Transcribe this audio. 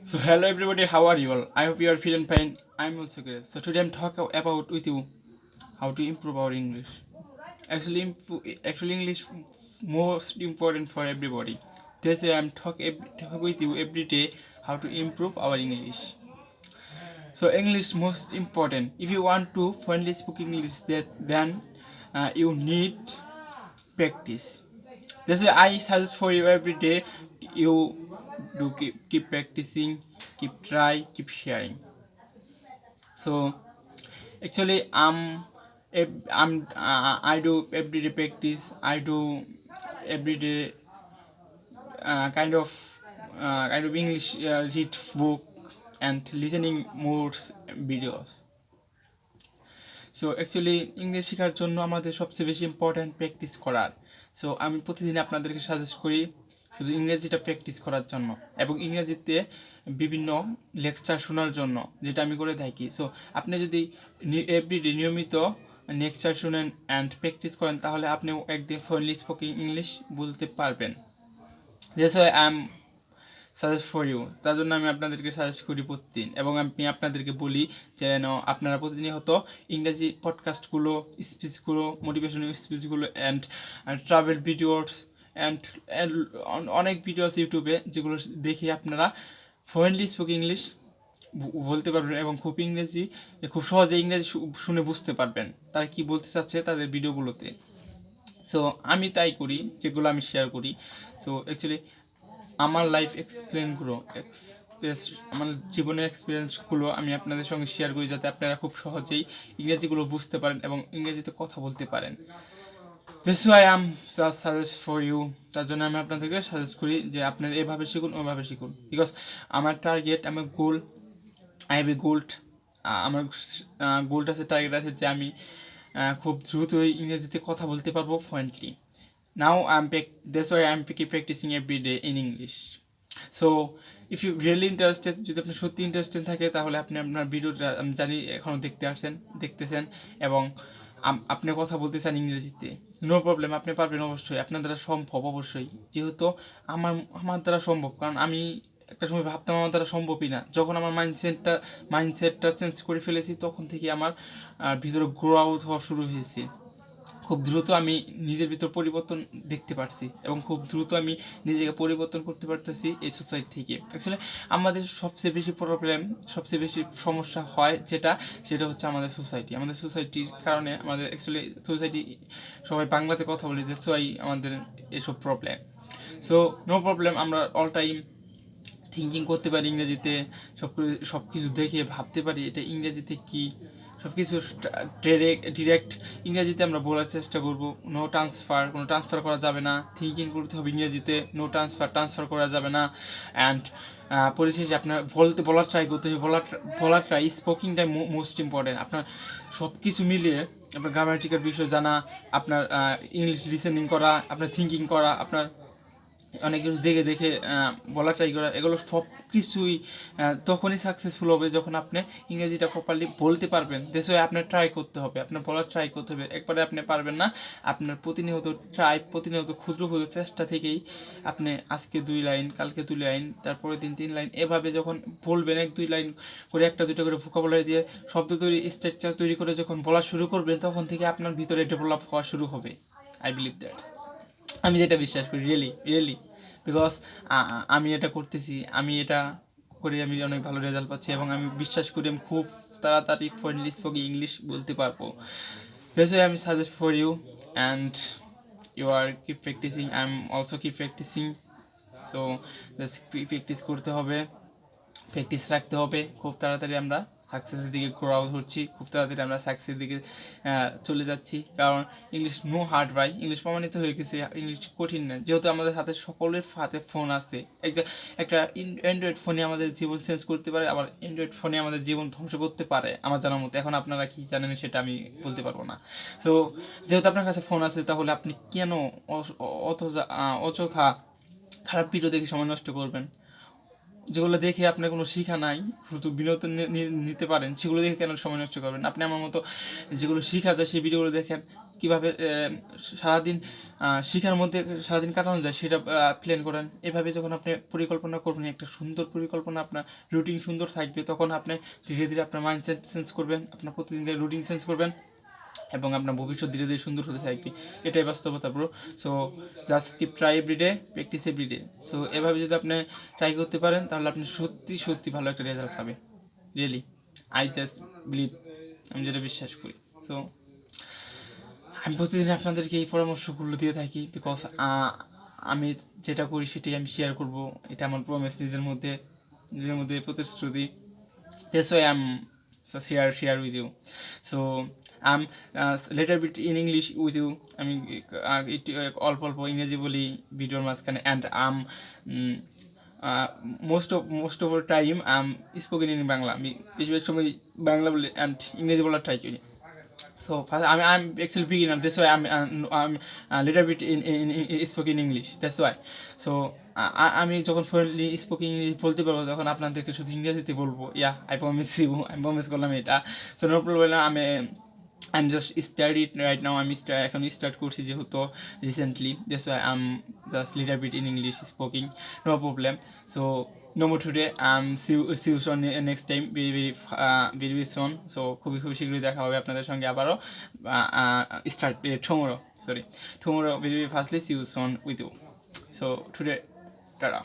So hello everybody, how are you all? I hope you are feeling fine. I'm also good. So today I'm talking about with you how to improve our English. Actually English most important for everybody. That's why I'm talk with you every day how to improve our English. So English most important. If you want to fluently speak English, then you need practice. That's why I suggest for you every day you do keep practicing, keep try, keep sharing. So actually I do everyday practice. I do everyday kind of English read book and listening more videos. So actually English শেখার জন্য আমাদের সবচেয়ে বেশি important practice করার। So আমি প্রতিদিন আপনাদেরকে suggest করি শুধু ইংরেজিটা প্র্যাকটিস করার জন্য এবং ইংরেজিতে বিভিন্ন লেকচার শোনার জন্য, যেটা আমি করে থাকি। সো আপনি যদি এভরিডে নিয়মিত লেকচার শুনেন অ্যান্ড প্র্যাকটিস করেন তাহলে আপনিও একদিন ফ্লুয়েন্টলি স্পোকিং ইংলিশ বলতে পারবেন। That's why I am suggest for you, তার জন্য আমি আপনাদেরকে সাজেস্ট করি প্রতিদিন, এবং আমি আপনাদেরকে বলি যেন আপনারা প্রতিদিনই হতো ইংরেজি পডকাস্টগুলো, স্পিচগুলো, মোটিভেশনাল স্পিচগুলো অ্যান্ড ট্রাভেল ভিডিওস অ্যান্ড অনেক ভিডিওস ইউটিউবে যেগুলো দেখে আপনারা ফ্লুয়েন্টলি স্পোকিং ইংলিশ বলতে পারবেন এবং খুব সহজে ইংরেজি শুনে বুঝতে পারবেন তারা কি বলতে চাচ্ছে তাদের ভিডিওগুলোতে। সো আমি তাই করি, যেগুলো আমি শেয়ার করি। সো অ্যাকচুয়ালি আমার লাইফ আমার জীবনের এক্সপিরিয়েন্সগুলো আমি আপনাদের সঙ্গে শেয়ার করি যাতে আপনারা খুব সহজেই ইংরেজিগুলো বুঝতে পারেন এবং ইংরেজিতে কথা বলতে পারেন। This why I'm suggest for you, তার জন্য আমি আপনাদেরকে সাজেস্ট করি যে আপনারা এভাবে শিখুন, ওইভাবে শিখুন। বিকজ আমার টার্গেট, আমার গোল, আই হ্যাভ এ গোল্ড, আমার গোল্ড আছে, টার্গেট আছে যে আমি খুব দ্রুতই ইংরেজিতে কথা বলতে পারবো fluently. Now that's why I'm keep practicing every day in English. So if you really interested, যদি আপনি সত্যি ইন্টারেস্টেড থাকে তাহলে আপনি আপনার ভিডিওটা আমি জানি এখনও দেখতেছেন এবং আপনি কথা বলতে চান ইংরেজিতে, নো প্রবলেম, আপনি পারবেন অবশ্যই, আপনার দ্বারা সম্ভব অবশ্যই। যেহেতু আমার দ্বারা সম্ভব, কারণ আমি একটা সময় ভাবতাম আমার দ্বারা সম্ভবই না। যখন আমার মাইন্ডসেটটা চেঞ্জ করে ফেলেছি তখন থেকে আমার ভিতরে গ্রো আউট হওয়া শুরু হয়েছে। খুব দ্রুত আমি নিজের ভিতর পরিবর্তন দেখতে পারছি এবং খুব দ্রুত আমি নিজেকে পরিবর্তন করতে পারতেছি এই সোসাইটি থেকে। অ্যাকচুয়ালি আমাদের সবচেয়ে বেশি প্রবলেম, সবচেয়ে বেশি সমস্যা হয় সেটা হচ্ছে আমাদের সোসাইটির কারণে। আমাদের অ্যাকচুয়ালি সোসাইটি সবাই বাংলাতে কথা বলি, দ্যাটস ওয়াই আমাদের এসব প্রবলেম। সো নো প্রবলেম, আমরা অল টাইম থিঙ্কিং করতে পারি ইংরেজিতে, সব কিছু দেখে ভাবতে পারি এটা ইংরেজিতে কী, সব কিছু ডিরেক্ট ইংরেজিতে আমরা বলার চেষ্টা করব। কোনো ট্রান্সফার করা যাবে না, থিঙ্কিং করতে হবে ইংরেজিতে, নো ট্রান্সফার করা যাবে না। অ্যান্ড পরিশেষে আপনার বলার ট্রাই করতে হবে, বলার ট্রাই, স্পোকিংটাই মোস্ট ইম্পর্টেন্ট। আপনার সব কিছু মিলিয়ে আপনার গ্রামাটিক্যাল বিষয় জানা, আপনার ইংলিশ লিসেনিং করা, আপনার থিঙ্কিং করা, আপনার অনেক কিছু দেখে বলা ট্রাই করা, এগুলো সব কিছুই তখনই সাকসেসফুল হবে যখন আপনি ইংরেজিটা প্রপারলি বলতে পারবেন। দেশে আপনার ট্রাই করতে হবে, আপনার বলার ট্রাই করতে হবে, একবারে আপনি পারবেন না। আপনার প্রতিনিয়ত ক্ষুদ্র চেষ্টা থেকেই আপনি আজকে 2 লাইন, কালকে 2 লাইন, তারপরে 3 লাইন, এভাবে যখন বলবেন 1-2 লাইন করে, 1-2টা করে ভোকাবুলারি দিয়ে শব্দ স্ট্রাকচার তৈরি করে যখন বলা শুরু করবেন তখন থেকে আপনার ভিতরে ডেভেলপ হওয়া শুরু হবে। আই বিলিভ দ্যাট, আমি যেটা বিশ্বাস করি রিয়েলি বিকজ আমি এটা করতেছি, আমি এটা করে আমি অনেক ভালো রেজাল্ট পাচ্ছি এবং আমি বিশ্বাস করি আমি খুব তাড়াতাড়ি ফ্লুয়েন্টলি স্পোকিং ইংলিশ বলতে পারবো। দ্যাটস ওয়াই আমি suggest for you and you are keep practicing, I am also keep practicing. So practice করতে হবে, প্র্যাকটিস রাখতে হবে, খুব তাড়াতাড়ি আমরা সাকসেসের দিকে ঘোরাও ধরছি, খুব তাড়াতাড়ি আমরা সাকসেসের দিকে চলে যাচ্ছি। কারণ ইংলিশ নো হার্ড ভাই, ইংলিশ প্রমাণিত হয়ে গেছে ইংলিশ কঠিন না, যেহেতু আমাদের হাতে সকলের হাতে ফোন আছে। একটা অ্যান্ড্রয়েড ফোনে আমাদের জীবন চেঞ্জ করতে পারে, আবার অ্যান্ড্রয়েড ফোনে আমাদের জীবন ধ্বংস করতে পারে আমার জানার মতো। এখন আপনারা কি জানেন সেটা আমি বলতে পারবো না। সো যেহেতু আপনার কাছে ফোন আছে তাহলে আপনি কেন অযথা খারাপ ভিডিও দেখে সময় নষ্ট করবেন? যেগুলো দেখে আপনার কোনো শিক্ষা নাই, শুধু বিনোদন নিতে পারেন, সেগুলো দেখে কেন সময় নষ্ট করবেন? আপনি আমার মতো যেগুলো শিখা যায় সেই ভিডিওগুলো দেখেন, কীভাবে সারাদিন শিখার মধ্যে সারাদিন কাটানো যায় সেটা প্ল্যান করেন। এভাবে যখন আপনি পরিকল্পনা করবেন, একটা সুন্দর পরিকল্পনা, আপনার রুটিন সুন্দর থাকবে, তখন আপনি ধীরে ধীরে আপনার মাইন্ডসেট চেঞ্জ করবেন, আপনার প্রতিদিনের রুটিন চেঞ্জ করবেন এবং আপনার ভবিষ্যৎ ধীরে ধীরে সুন্দর হতে থাকবে। এটাই বাস্তবতা bro. So just keep try everyday, practice everyday. So এভাবে যদি আপনি ট্রাই করতে পারেন তাহলে আপনি সত্যি সত্যি ভালো একটা রেজাল্ট পাবেন। রিয়েলি, আই জাস্ট বিলিভ, আমি যেটা বিশ্বাস করি। সো আমি প্রতিদিন আপনাদেরকে এই পরামর্শগুলো দিয়ে থাকি, বিকজ আমি যেটা করি সেটাই আমি শেয়ার করব। এটা আমার প্রমিস, নিজের মধ্যে প্রতিশ্রুতি। That's why I'm share with you. So I'm little bit in English with you. আমি অল্প অল্প ইংরেজি বলি ভিডিওর মাঝখানে, and most of time spoken in Bangla. আমি বেশিরভাগ সময় বাংলা বলি অ্যান্ড ইংরেজি বলার ট্রাই করি। So I'm actually beginner. That's why I'm a little bit in spoken English. That's why. So আমি যখন ফ্লুয়েন্টলি স্পোকিং ইংলিশ বলতে পারবো তখন আপনাদেরকে শুধু ইংরেজিতে বলবো। আই প্রমিস ইউ, আমি প্রমিস করলাম এটা। So no problem. I'm just studied right now. এখন স্টার্ট করছি যেহেতু recently. That's why I'm just little bit in English speaking. No problem. So no more today. See you soon next time. Very soon. So খুবই শীঘ্রই দেখা হবে আপনাদের সঙ্গে আবারও। Start tomorrow. Sorry, tomorrow very fastly. See you soon with you. So today, ta-da.